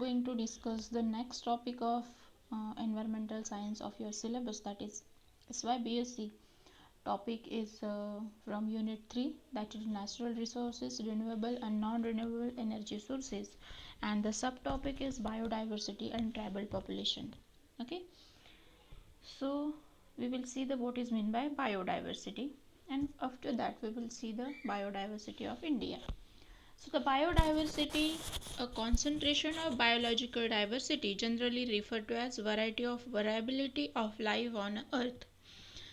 Going to discuss the next topic of environmental science of your syllabus, that is SYBSc. Topic is from unit 3, that is natural resources, renewable and non-renewable energy sources, and the subtopic is biodiversity and tribal population. Okay, so we will see the what is meant by biodiversity, and after that we will see the biodiversity of India. So the biodiversity, a concentration of biological diversity, generally referred to as variety of variability of life on earth.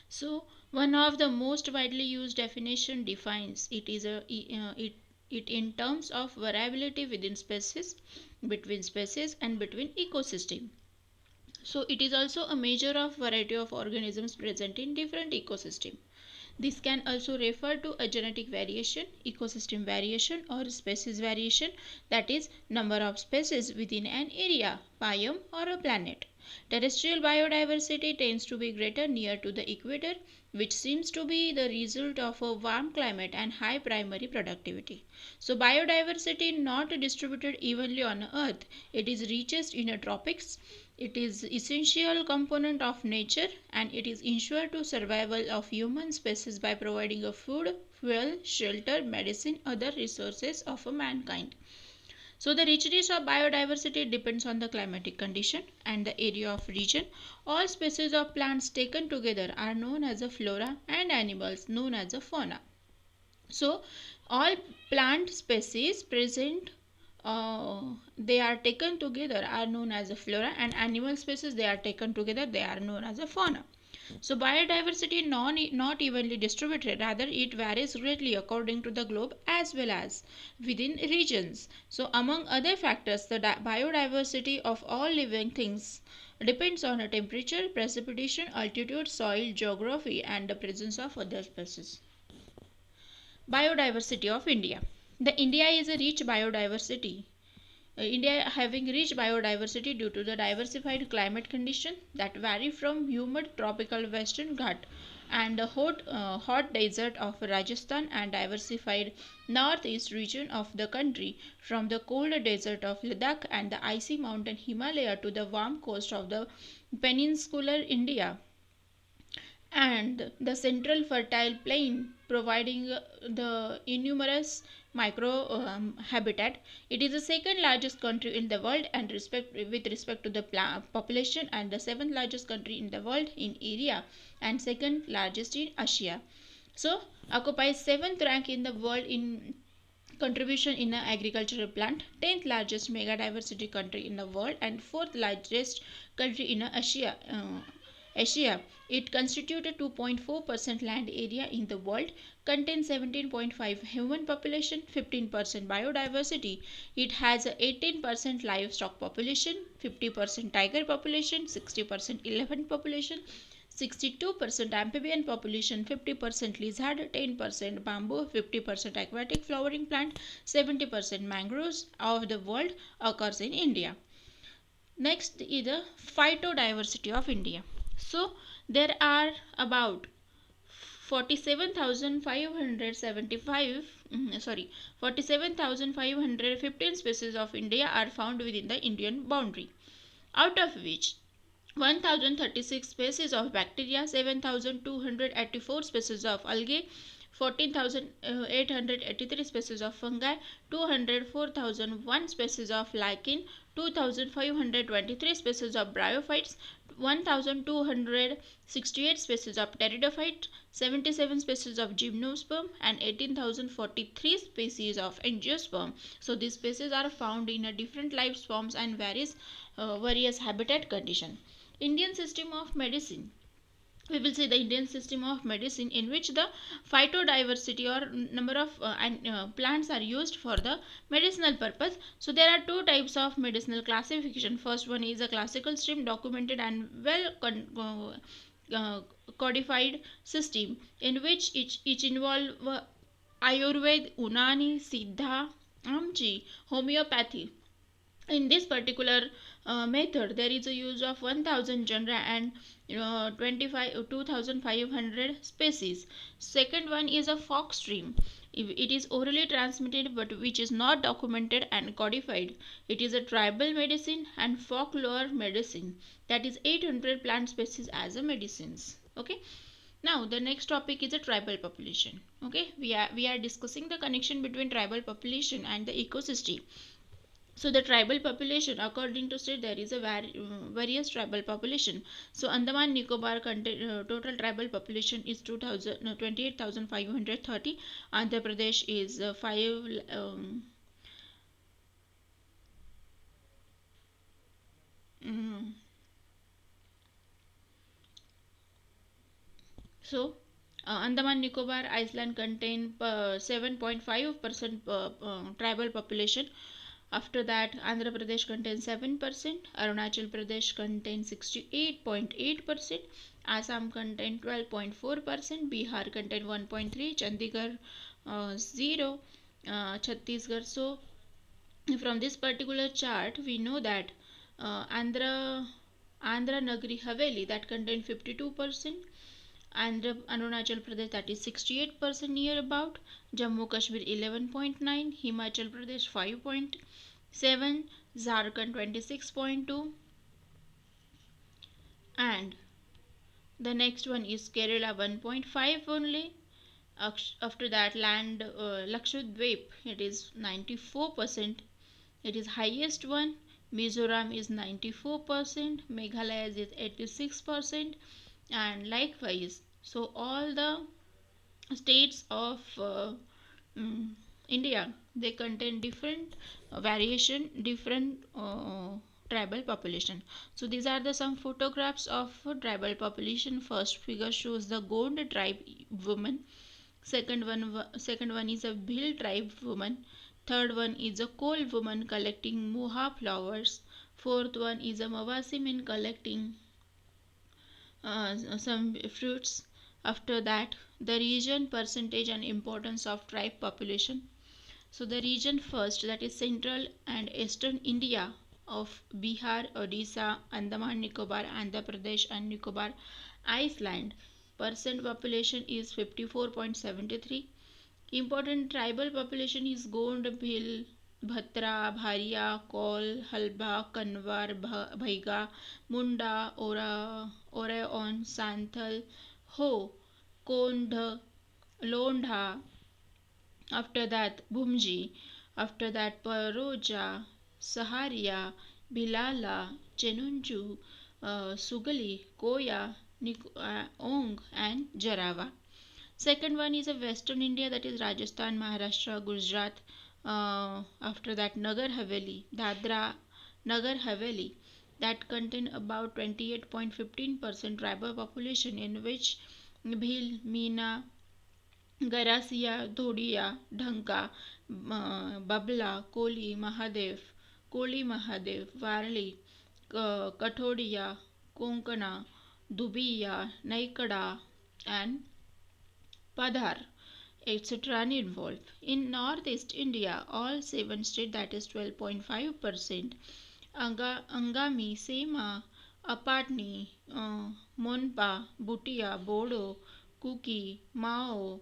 So one of the most widely used definition defines it is it in terms of variability within species, between species and between ecosystem. So it is also a measure of variety of organisms present in different ecosystem. This can also refer to a genetic variation, ecosystem variation, or species variation, that is, number of species within an area, biome, or a planet. Terrestrial biodiversity tends to be greater near to the equator, which seems to be the result of a warm climate and high primary productivity. So, biodiversity not distributed evenly on Earth. It is richest in the tropics. It is essential component of nature, and it is ensure to survival of human species by providing a food, fuel, shelter, medicine, other resources of a mankind. So the richness of biodiversity depends on the climatic condition and the area of region. All species of plants taken together are known as a flora and animals known as a fauna. So all plant species present they are taken together are known as a flora, and animal species they are taken together they are known as a fauna. So biodiversity not evenly distributed, rather it varies greatly according to the globe as well as within regions. So among other factors, the biodiversity of all living things depends on a temperature, precipitation, altitude, soil, geography, and the presence of other species. Biodiversity of India. The India is a rich biodiversity. India having rich biodiversity due to the diversified climate conditions that vary from humid tropical western Ghat and the hot desert of Rajasthan and diversified northeast region of the country from the cold desert of Ladakh and the icy mountain Himalaya to the warm coast of the peninsular India and the central fertile plain providing the innumerous micro habitat. It is the second largest country in the world and with respect to the population, and the seventh largest country in the world in area and second largest in Asia. So occupies seventh rank in the world in contribution in the agricultural plant, 10th largest megadiversity country in the world, and fourth largest country in Asia. It constituted 2.4% land area in the world, contains 17.5 human population, 15% biodiversity. It has a 18% livestock population, 50% tiger population, 60% elephant population, 62% amphibian population, 50% lizard, 10% bamboo, 50% aquatic flowering plant, 70% mangroves of the world occurs in India. Next is the phytodiversity of India. So there are about 47,515 species of India are found within the Indian boundary, out of which 1036 species of bacteria, 7284 species of algae, 14,883 species of fungi, 204,001 species of lichen, 2,523 species of bryophytes, 1,268 species of pteridophytes, 77 species of gymnosperm, and 18,043 species of angiosperm. So these species are found in a different life forms and various habitat conditions. Indian system of medicine. We will see the Indian system of medicine in which the phytodiversity or number of plants are used for the medicinal purpose. So there are two types of medicinal classification. First one is a classical stream documented and well codified system in which each involve Ayurveda, Unani, Siddha, Amchi, homeopathy, In this particular method, there is a use of 1000 genera and 2500 species. Second one is a fox stream. It is orally transmitted but which is not documented and codified. It is a tribal medicine and folklore medicine, that is 800 plant species as a medicines. Okay. Now the next topic is a tribal population. Okay, we are discussing the connection between tribal population and the ecosystem. So the tribal population, according to state, there is a various tribal population. So Andaman Nicobar total tribal population is 28,530. Andhra Pradesh is 5 mm, so Andaman Nicobar Island contain 7.5% tribal population. After that, Andhra Pradesh contains 7%, Arunachal Pradesh contains 68.8%, Assam contains 12.4%, Bihar contains 1.3%, Chandigarh 0, Chhattisgarh. So, from this particular chart, we know that Andhra Nagari Haveli that contains 52%, Arunachal Pradesh that is 68% near about, Jammu Kashmir 11.9, Himachal Pradesh 5.7, Jharkhand 26.2, and the next one is Kerala 1.5 only. After that, land Lakshadweep, it is 94%. It is highest one. Mizoram is 94%. Meghalaya is 86%, and likewise. So all the states of mm, India, they contain different variation, different tribal population. So these are the some photographs of tribal population. First figure shows the Gond tribe woman. Second one is a Bhil tribe woman. Third one is a Kol woman collecting moha flowers. Fourth one is a Mawasi man collecting some fruits. After that, the region, percentage and importance of tribe population. So the region first, that is central and eastern India of Bihar, Odisha, Andaman Nicobar, Andhra Pradesh and Nicobar Island. Percent population is 54.73. Important tribal population is Gond, Bhil, Bhatra, Bharia, Kol, Halba, Kanwar, Bhaiga, Munda, Oraon, Santhal, Ho, Kondh, Londha. After that, Bhumji. After that, Paroja, Saharia, Bilala, Chenunju, Sugali, Koya, Ong, and Jarawa. Second one is a Western India, that is Rajasthan, Maharashtra, Gujarat. After that, Nagar Haveli, Dadra, Nagar Haveli, that contain about 28.15% tribal population, in which Bhil, Meena, Garasia, Dhodia, Dhanka, Babla, Koli Mahadev, Varli, Kathodia, Konkana, Dubiya, Naikada, and Padhar, etc. are involved. In Northeast India, all seven states, that is 12.5%, Angami, Sema, Apatni, Monpa, Bhutia, Bodo, Kuki, Mao,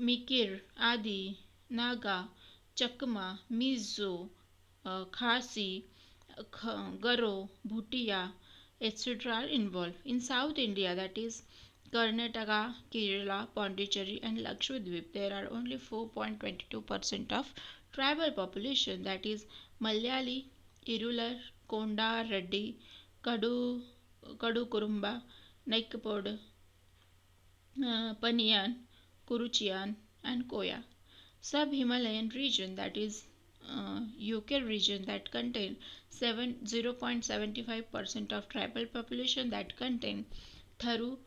Mikir, Adi, Naga, Chakma, Mizo, Khasi, Garo, Bhutia, etc. are involved. In South India, that is Karnataka, Kerala, Pondicherry, and Lakshadweep, there are only 4.22% of tribal population, that is Malayali, Irular, Konda, Reddy, Kadu, Kadu Kurumba, Naikapod, Paniyan, Kuruchian, and Koya. Sub-Himalayan region, that is UK region, that contain 0.75% of tribal population, that contain Tharu,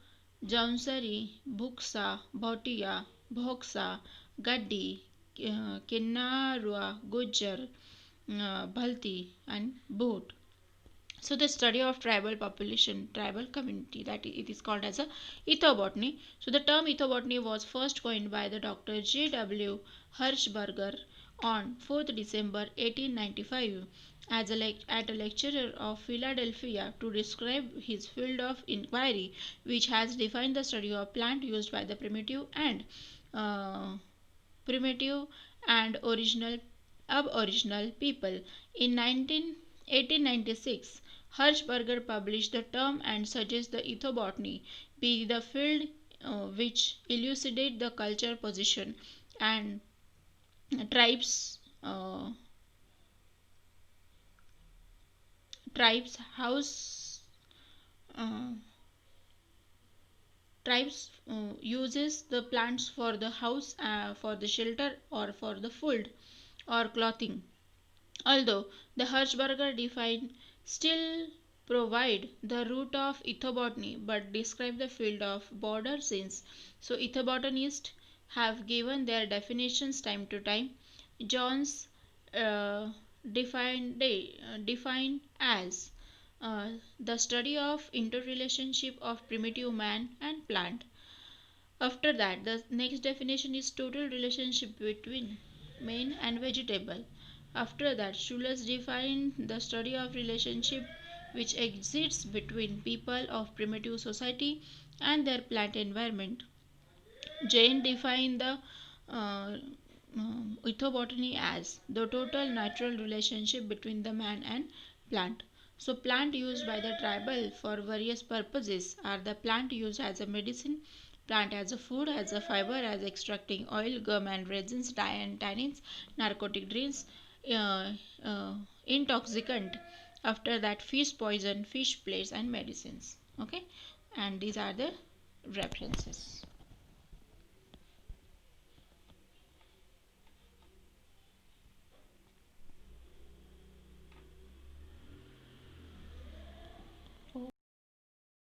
Jaunsari, Buksa, Bhotia, Bhoksa, Gaddi, Kinnarua, Gujjar, Bhalti, and Bhut. So the study of tribal population, tribal community, that it is called as a ethobotany. So the term ethobotany was first coined by the Dr. J. W. Hirschberger on 4th December 1895. at a lecturer of Philadelphia to describe his field of inquiry, which has defined the study of plant used by the uh, primitive and original aboriginal people. In 1896, Hirschberger published the term and suggests the ethobotany be the field which elucidate the culture position and tribes tribes house uh, tribes uses the plants for the house, for the shelter, or for the food or clothing. Although the Hirschberger define still provide the root of ethobotany but describe the field of border since. So ethobotanists have given their definitions time to time. Jones uh, defined as the study of interrelationship of primitive man and plant. After that, the next definition is total relationship between man and vegetable. After that, Schulz defined the study of relationship which exists between people of primitive society and their plant environment. Jain defined the uh, ethobotany as the total natural relationship between the man and plant. So, plant used by the tribal for various purposes are the plant used as a medicine, plant as a food, as a fiber, as extracting oil, gum and resins, dye and tannins, narcotic drinks, uh, intoxicant. After that, fish poison, fish plates, and medicines. Okay, and these are the references.